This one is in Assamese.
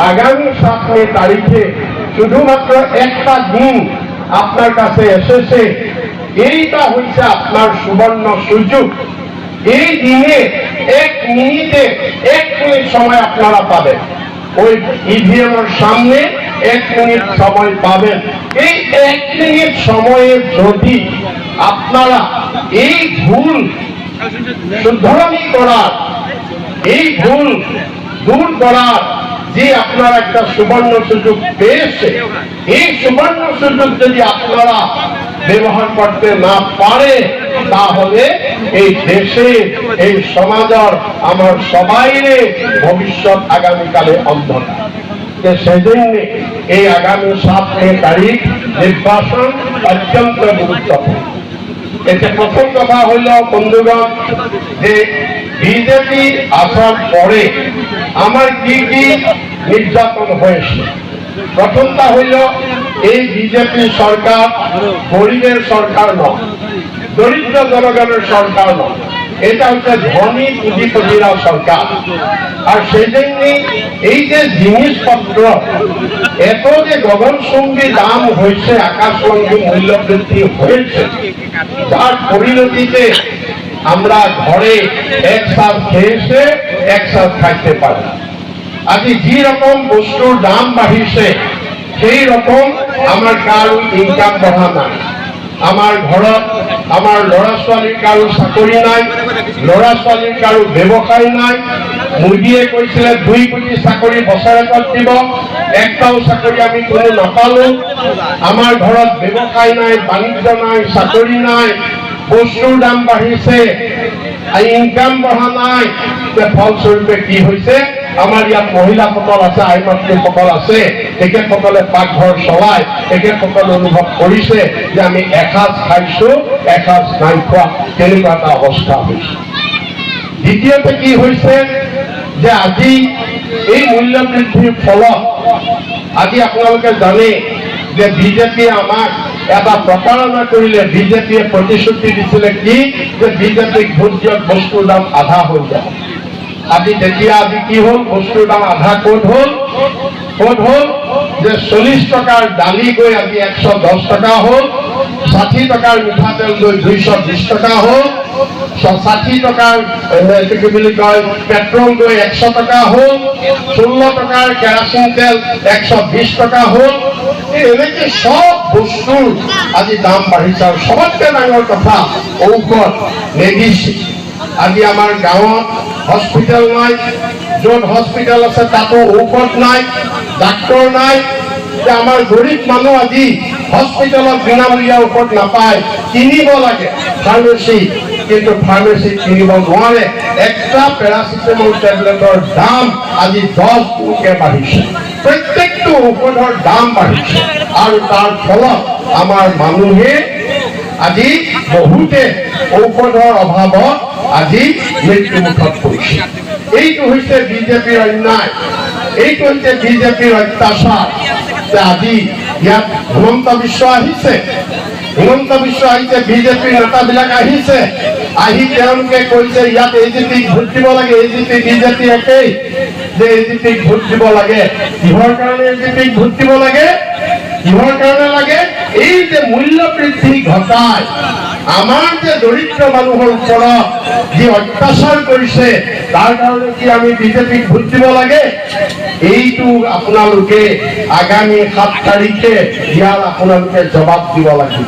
আগামী 7 তারিখে শুধুমাত্র একটা দিন আপনার কাছে এসেছে, এইটা হচ্ছে আপনার সুবর্ণ সুযোগ। এই দিনে 1 মিনিটে 1 মিনিট সময় আপনারা পাবেন, ওই ইভিএম এর সামনে 1 মিনিট সময় পাবেন। এই 1 মিনিট সময়ে যদি আপনারা এই ভুল শুধরানি করার, এই ভুল দূর করার যে আপনারা একটা সুবর্ণ সুযোগ পেয়েছে, এই সুবর্ণ সুযোগ যদি আপনারা ব্যবহার করতে না পারে, তাহলে এই দেশে, এই সমাজের আমার সবাইরে ভবিষ্যৎ আগামীকালে অন্ধকার। সেজন্য এই আগামী 7 তারিখ নির্বাচন অত্যন্ত গুরুত্বপূর্ণ। এতে প্রথম কথা হইল বন্ধুগণ, যে বিজেপি আসার পরে আমার কি কি নির্যাতন হয়েছে। প্রথমটা হইল, এই বিজেপি সরকার গরিবের সরকার নয়, দরিদ্র জনগণের সরকার নয়, এটা হচ্ছে ধনী পুঁজিপতিরা সরকার। আর সেই জন্য এই যে জিনিসপত্র এত যে গগনচুম্বী দাম হয়েছে, আকাশচুম্বী মূল্য বৃদ্ধি হয়েছে, যার পরিণতিতে আমরা ঘরে একসাথ খেয়েছে একসাথ খাইতে পারি। আজ যে রকম বস্তুর দাম বাড়িছে, সেই রকম আমার কারো ইনকাম বঢ়া নাই। আমার ঘৰত আমাৰ ল'ৰা ছোৱালীৰ কাৰো চাকৰি নাই, ল'ৰা ছোৱালীৰ কাৰো ব্যবসায় নাই। মোদীয়ে কৈছিলে 2 কোটি চাকৰি বছৰেকত দিব, একটাও চাকৰি আমি কোনো নাপালো। আমাৰ ঘৰত ব্যবসায় নাই, বাণিজ্য নাই, চাকরি নাই, বস্তুর দাম বাড়িছে, ইনকাম বঢ়া নাই। ফলস্বরূপে কি হয়েছে, আমার ইয়াত মহিলাসকল আছে, আইমাতৃসকল আছে, তেখেতসকলে পাকঘর চলায়, তেখেতসকলে অনুভৱ কৰিছে যে আমি এসাঁজ খাইছো, এসাঁজ নাই খোৱা, তেনেকুৱা এটা অৱস্থা হৈছে। দ্বিতীয়তে কি হৈছে, যে আজি এই মূল্য বৃদ্ধিৰ ফলত আজি আপোনালোকে জানে যে বিজেপিয়ে আমাক এটা প্ৰতাৰণা কৰিলে। বিজেপিয়ে প্ৰতিশ্ৰুতি দিছিলে কি, যে বিজেপিক ভোট দিয়ক, বস্তুৰ দাম আধা হৈ যাব। আজি তেতিয়া আজি কি হল, বস্তুৰ দাম আধা ক'ত হল, যে 40 টকাৰ দালি গৈ আজি 110 টকা হল, 60 টকাৰ মিঠাতেল গৈ 220 টকা হল, 60 টকাৰ কি বুলি কয় পেট্ৰল গৈ 100 টকা হল, 16 টকাৰ কেৰাচিন তেল 120 টকা হল। এনেকে সব বস্তুৰ আজি দাম বাঢ়িছে। আৰু সবতকে ডাঙৰ কথা, ঔষধ, মেডিচিন। আজি আমাৰ গাঁৱত হস্পিটেল নাই, য'ত হস্পিটেল আছে তাতো ঔষধ নাই, ডাক্তৰ নাই। আমার গরিব মানুষ আজি হস্পিটেলত বিনামূলীয়া ঔষধ নাপায়, কিনিব লাগে ফার্মেসি, কিন্তু ফার্মেসি কিনিব নোৱাৰে। একটা প্যাৰাসিটামল ট্যাবলেটৰ দাম আজি 10 গুণকে বাঢ়িছে। প্ৰত্যেকটো ঔষধৰ দাম বাঢ়িছে, আৰু তাৰ ফলত আমাৰ মানুহে আজি বহুতে ঔষধৰ অভাৱত আজি মৃত্যুমুখত পৰিছে। এইটো হৈছে বিজেপিৰ অন্যায়, এইটো হৈছে বিজেপিৰ অত্যাচাৰ। আজি ইয়াত হিমন্ত বিশ্ব আহিছে, বিজেপিৰ নেতাবিলাক আহিছে, আহি তেওঁলোকে কৈছে ইয়াত এজিপিক ভোট দিব লাগে। এজিপি বিজেপি একেই, যে এজিপিক ভোট দিব লাগে। কিহৰ কাৰণে এজিপিক ভোট দিব লাগে, কিহৰ কাৰণে লাগে? এই যে মূল্য বৃদ্ধি ঘটায়, আমাৰ যে দৰিদ্ৰ মানুহৰ ওপৰত যে অত্যাচাৰ কৰিছে, তাৰ কাৰণে কি আমি বিজেপিক ভোট দিব লাগে? এইটো আপোনালোকে আগামী 7 তাৰিখে ইয়াৰ আপোনালোকে জবাব দিব লাগিব।